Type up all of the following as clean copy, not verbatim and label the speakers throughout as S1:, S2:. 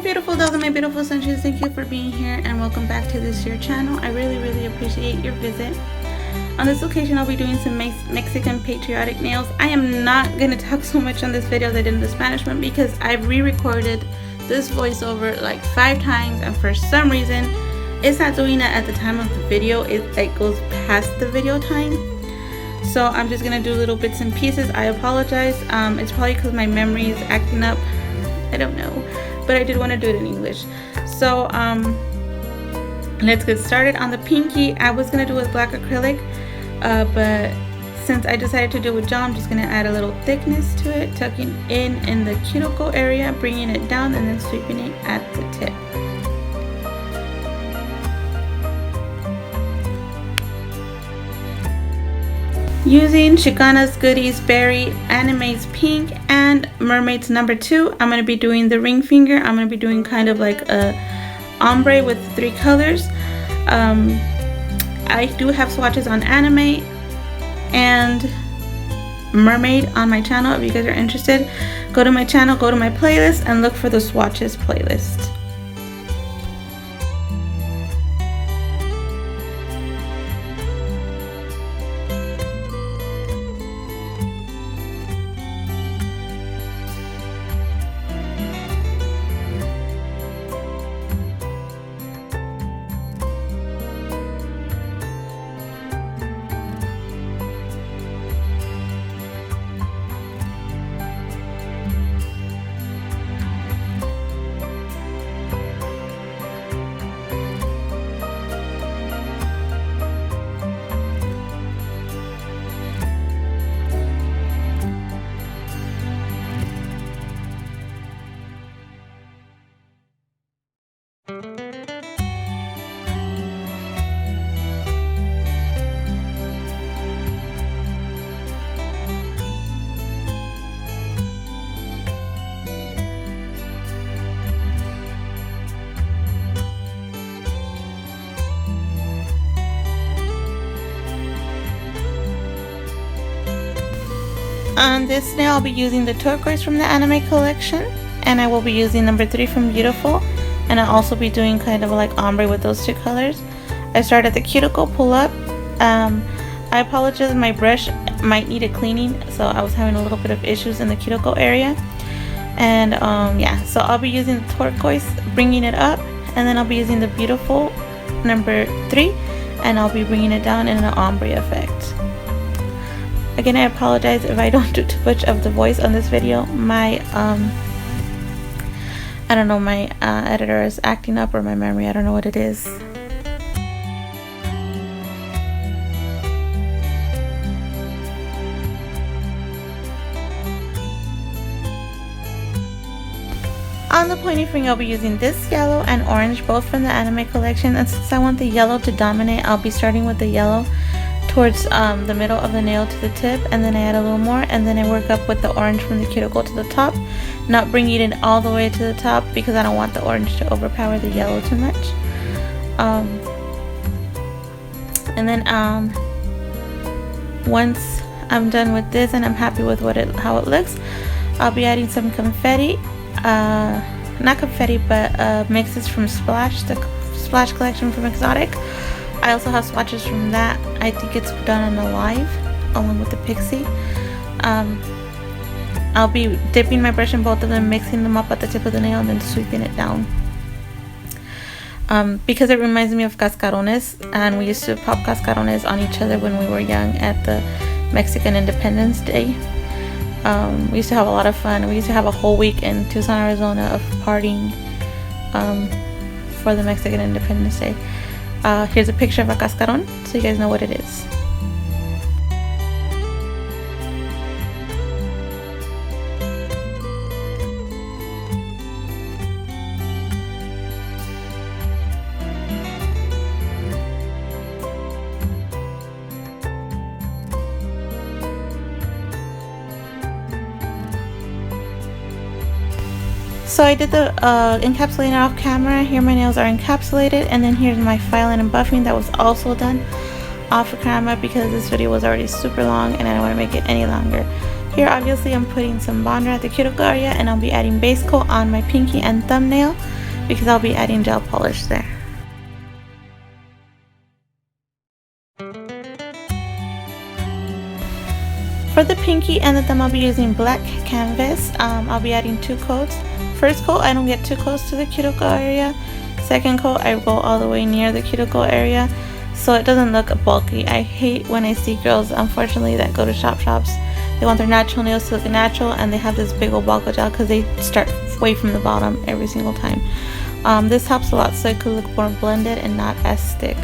S1: Hello beautiful dogs and my beautiful sunshines, thank you for being here and welcome back to this your channel. I really appreciate your visit. On this occasion I'll be doing some Mexican patriotic nails. I am not going to talk so much on this video as I did in the Spanish one because I've re-recorded this voiceover like 5 times and for some reason it's not doing it at the time of the video. It like goes past the video time. So I'm just going to do little bits and pieces. I apologize. It's probably because my memory is acting up. I don't know. But I did want to do it in English. So let's get started. On the pinky, I was going to do with black acrylic. But since I decided to do it with gel, I'm just going to add a little thickness to it. Tucking in the cuticle area, bringing it down, and then sweeping it at the tip. Using Chicana's Goodies Berry Anime's Pink and Mermaid's number 2, I'm going to be doing the ring finger. I'm going to be doing kind of like a ombre with 3 colors. I do have swatches on Anime and Mermaid on my channel. If you guys are interested, go to my channel, go to my playlist, and look for the swatches playlist. On this nail, I'll be using the turquoise from the Anime collection, and I will be using number 3 from Beautiful, and I'll also be doing kind of like ombre with those 2 colors. I start at the cuticle, pull up. I apologize, my brush might need a cleaning, so I was having a little bit of issues in the cuticle area. And yeah, so I'll be using the turquoise, bringing it up, and then I'll be using the Beautiful number 3, and I'll be bringing it down in an ombre effect. Again, I apologize if I don't do too much of the voice on this video. My I don't know, my editor is acting up, or my memory, I don't know what it is. On the pointy finger, I'll be using this yellow and orange, both from the Anime collection, and since I want the yellow to dominate, I'll be starting with the yellow towards the middle of the nail to the tip, and then I add a little more, and then I work up with the orange from the cuticle to the top, not bringing it all the way to the top because I don't want the orange to overpower the yellow too much. And then once I'm done with this and I'm happy with how it looks, I'll be adding some confetti, not confetti but mixes from Splash, the Splash collection from Exotic. I also have swatches from that. I think it's done on Alive along with the Pixie. I'll be dipping my brush in both of them, mixing them up at the tip of the nail, and then sweeping it down. Because it reminds me of cascarones, and we used to pop cascarones on each other when we were young at the Mexican Independence Day. We used to have a lot of fun. We used to have a whole week in Tucson, Arizona of partying for the Mexican Independence Day. Here's a picture of a cascaron so you guys know what it is. So I did the encapsulating off camera. Here my nails are encapsulated, and then here's my filing and buffing that was also done off camera because this video was already super long and I don't want to make it any longer. Here obviously I'm putting some bonder at the cuticle area, and I'll be adding base coat on my pinky and thumbnail because I'll be adding gel polish there. For the pinky and the thumb, I'll be using black canvas. I'll be adding 2 coats. First coat, I don't get too close to the cuticle area. Second coat, I go all the way near the cuticle area so it doesn't look bulky. I hate when I see girls, unfortunately, that go to shops. They want their natural nails to look natural, and they have this big old bulk of gel because they start way from the bottom every single time. This helps a lot so it could look more blended and not as thick.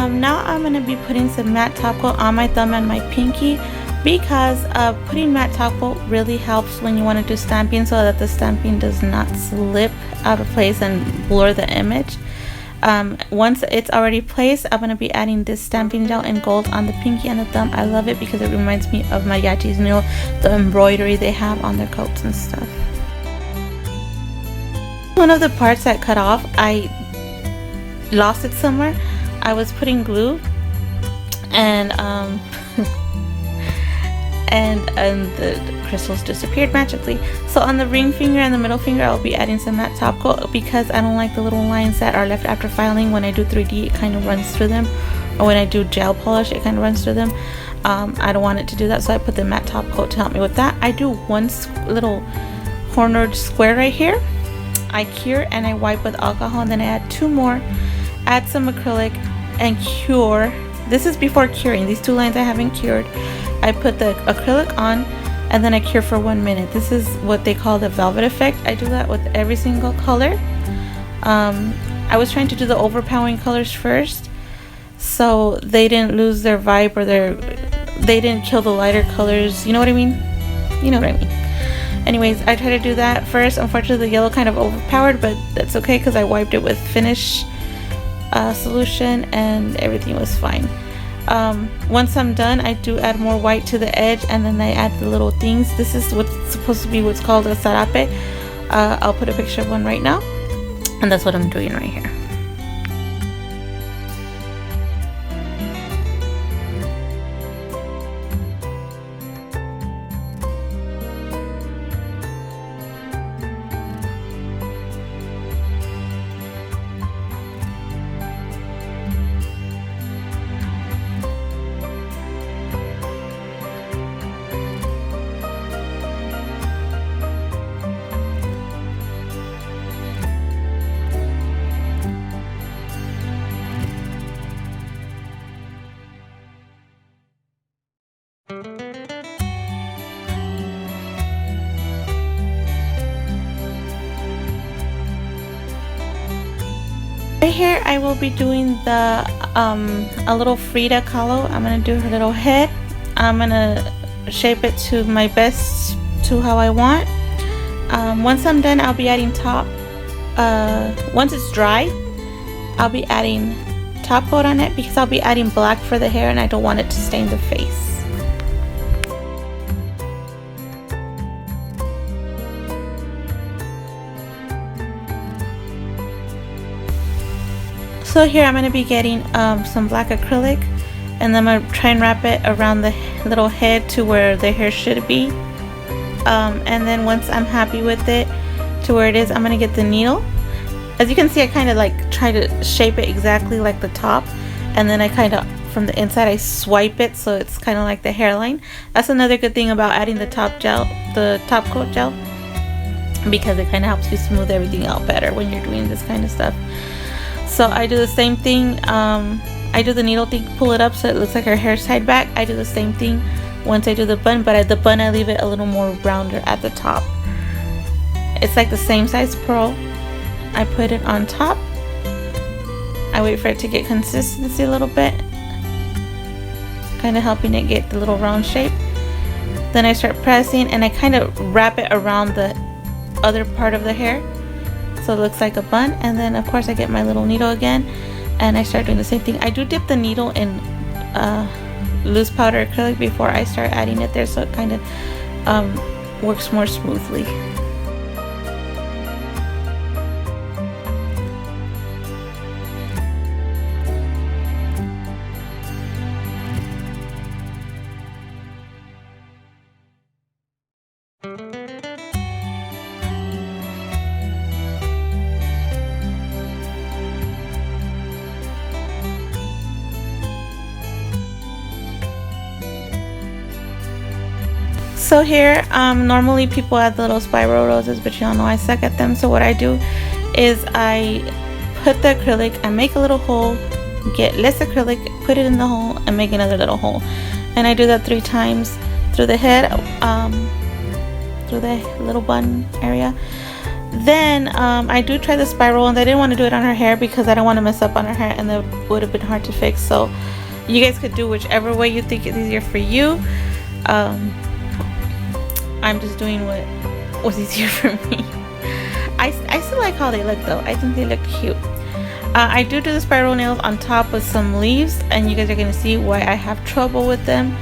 S1: Now I'm going to be putting some matte top coat on my thumb and my pinky because putting matte top coat really helps when you want to do stamping so that the stamping does not slip out of place and blur the image. Once it's already placed, I'm going to be adding this stamping gel in gold on the pinky and the thumb. I love it because it reminds me of my Yachis, you know, the embroidery they have on their coats and stuff. One of the parts that cut off, I lost it somewhere. I was putting glue and and the crystals disappeared magically. So on the ring finger and the middle finger, I'll be adding some matte top coat because I don't like the little lines that are left after filing. When I do 3D, it kind of runs through them, or when I do gel polish, it kind of runs through them. I don't want it to do that, so I put the matte top coat to help me with that. I do one little cornered square right here. I cure and I wipe with alcohol, and then I add 2 more. Add some acrylic and cure. This is before curing. These 2 lines I haven't cured. I put the acrylic on and then I cure for 1 minute. This is what they call the velvet effect. I do that with every single color. I was trying to do the overpowering colors first so they didn't lose their vibe, or they didn't kill the lighter colors. You know what I mean? You know what I mean. Anyways, I tried to do that first. Unfortunately, the yellow kind of overpowered, but that's okay because I wiped it with finish solution and everything was fine. Once I'm done, I do add more white to the edge, and then I add the little things. This is what's supposed to be what's called a sarape. I'll put a picture of one right now, and that's what I'm doing right here. Right here I will be doing the a little Frida Kahlo. I'm gonna do her little head. I'm gonna shape it to my best, to how I want. Once I'm done, I'll be adding top. Once it's dry, I'll be adding top coat on it because I'll be adding black for the hair and I don't want it to stain the face. So here I'm going to be getting some black acrylic, and then I'm going to try and wrap it around the little head to where the hair should be. And then once I'm happy with it to where it is, I'm going to get the needle. As you can see, I kind of like try to shape it exactly like the top, and then I kind of from the inside I swipe it so it's kind of like the hairline. That's another good thing about adding the top coat gel, because it kind of helps you smooth everything out better when you're doing this kind of stuff. So I do the same thing. I do the needle thing, pull it up so it looks like her hair's tied back. I do the same thing once I do the bun, but at the bun I leave it a little more rounder at the top. It's like the same size pearl. I put it on top. I wait for it to get consistency a little bit, kind of helping it get the little round shape. Then I start pressing and I kind of wrap it around the other part of the hair so it looks like a bun. And then of course I get my little needle again and I start doing the same thing. I do dip the needle in loose powder acrylic before I start adding it there, so it kind of works more smoothly. So here, normally people add the little spiral roses, but y'all know I suck at them. So what I do is I put the acrylic, I make a little hole, get less acrylic, put it in the hole, and make another little hole. And I do that 3 times through the head, through the little bun area. Then I do try the spiral, and I didn't want to do it on her hair because I don't want to mess up on her hair, and that would have been hard to fix. So you guys could do whichever way you think is easier for you. I'm just doing what was easier for me. I still like how they look though. I think they look cute. I do the spiral nails on top with some leaves, and you guys are going to see why I have trouble with them.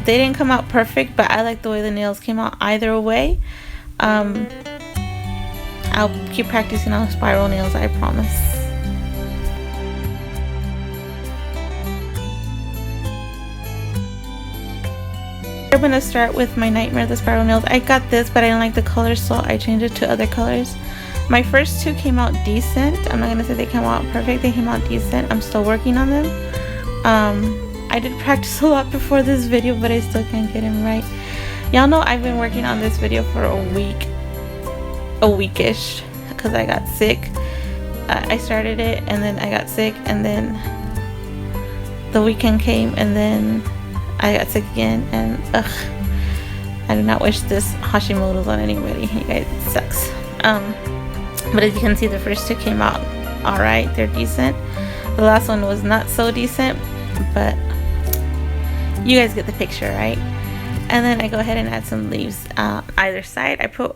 S1: They didn't come out perfect, but I like the way the nails came out either way. I'll keep practicing on spiral nails, I promise. I'm gonna start with my Nightmare, the spiral nails. I got this, but I didn't like the colors, so I changed it to other colors. My first 2 came out decent. I'm not gonna say they came out perfect. They came out decent. I'm still working on them. I did practice a lot before this video, but I still can't get them right. Y'all know I've been working on this video for a weekish, because I got sick. I started it, and then I got sick, and then the weekend came, and then I got sick again, and I do not wish this Hashimoto's on anybody. You guys, it sucks. But as you can see, the first 2 came out alright. They're decent. The last one was not so decent, but you guys get the picture, right? And then I go ahead and add some leaves either side. I put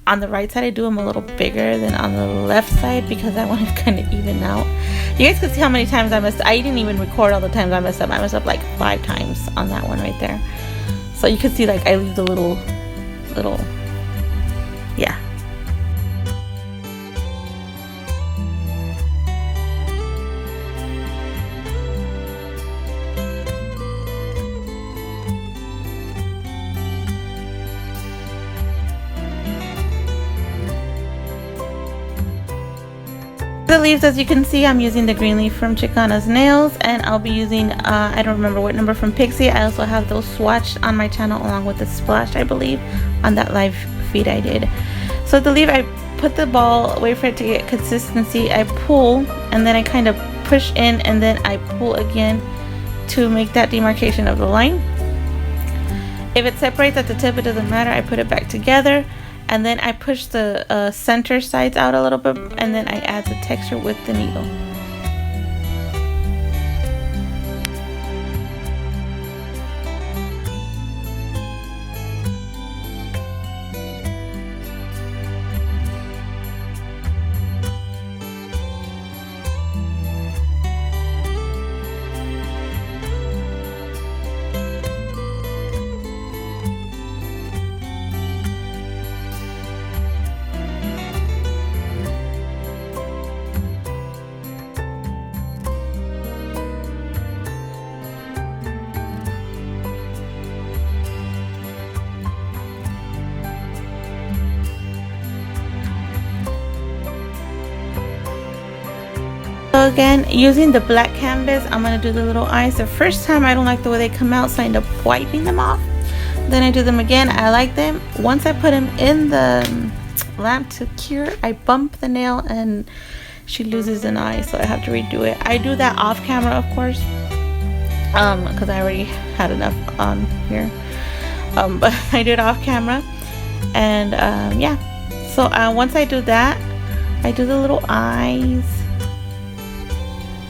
S1: on the right side, I do them a little bigger than on the left side because I want to kind of even out. You guys can see how many times I messed up. I didn't even record all the times I messed up. I messed up like 5 times on that one right there. So you can see, like, I leave the little, yeah. The leaves, as you can see, I'm using the green leaf from Chicana's Nails, and I'll be using I don't remember what number from Pixie. I also have those swatched on my channel along with the splash, I believe, on that live feed I did. So the leaf, I put the ball, wait for it to get consistency, I pull, and then I kind of push in, and then I pull again to make that demarcation of the line. If it separates at the tip, it doesn't matter. I put it back together, and then I push the center sides out a little bit, and then I add the texture with the needle. So again, using the black canvas, I'm going to do the little eyes. The first time I don't like the way they come out, so I end up wiping them off. Then I do them again. I like them. Once I put them in the lamp to cure, I bump the nail and she loses an eye, so I have to redo it. I do that off camera, of course, because I already had enough on here. But I do it off camera, and yeah. So once I do that, I do the little eyes.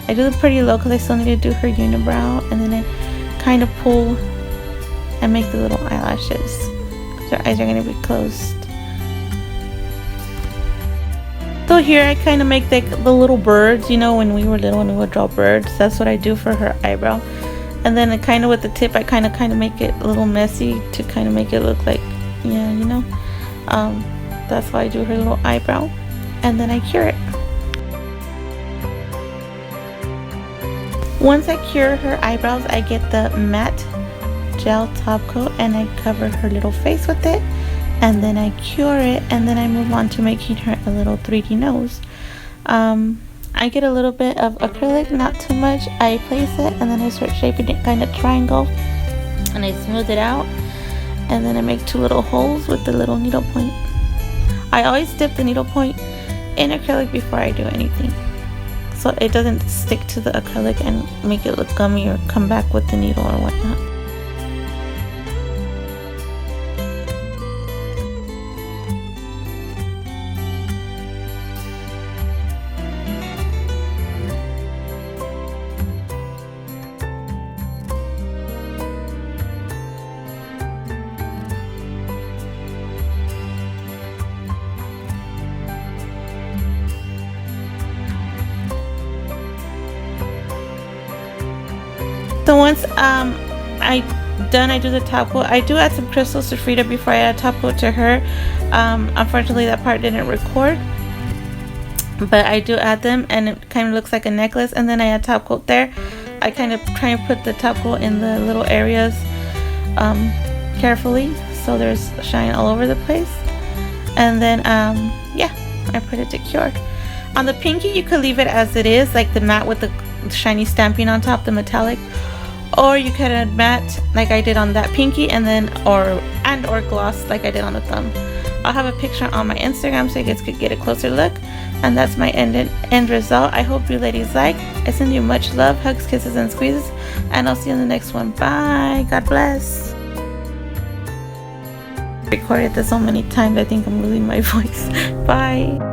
S1: I do them pretty low because I still need to do her unibrow, and then I kind of pull and make the little eyelashes because her eyes are going to be closed. So here I kind of make the little birds, you know, when we were little and we would draw birds. That's what I do for her eyebrow. And then it kind of with the tip, I kind of make it a little messy to kind of make it look like, yeah, you know. That's why I do her little eyebrow, and then I cure it. Once I cure her eyebrows, I get the matte gel top coat and I cover her little face with it, and then I cure it, and then I move on to making her a little 3D nose. I get a little bit of acrylic, not too much. I place it and then I start shaping it kind of triangle, and I smooth it out, and then I make 2 little holes with the little needle point. I always dip the needle point in acrylic before I do anything, so it doesn't stick to the acrylic and make it look gummy or come back with the needle or whatnot. So once I do the top coat, I do add some crystals to Frida before I add top coat to her. Unfortunately, that part didn't record, but I do add them, and it kind of looks like a necklace. And then I add top coat there. I kind of try and put the top coat in the little areas carefully, so there's shine all over the place. And then yeah, I put it to cure. On the pinky, you could leave it as it is, like the matte with the shiny stamping on top, the metallic, or you could add matte like I did on that pinky, and then or gloss like I did on the thumb. I'll have a picture on my Instagram so you guys could get a closer look, and that's my end result. I hope you ladies like. I send you much love, hugs, kisses, and squeezes, and I'll see you in the next one. Bye. God bless. Recorded this so many times, I think I'm losing my voice. Bye.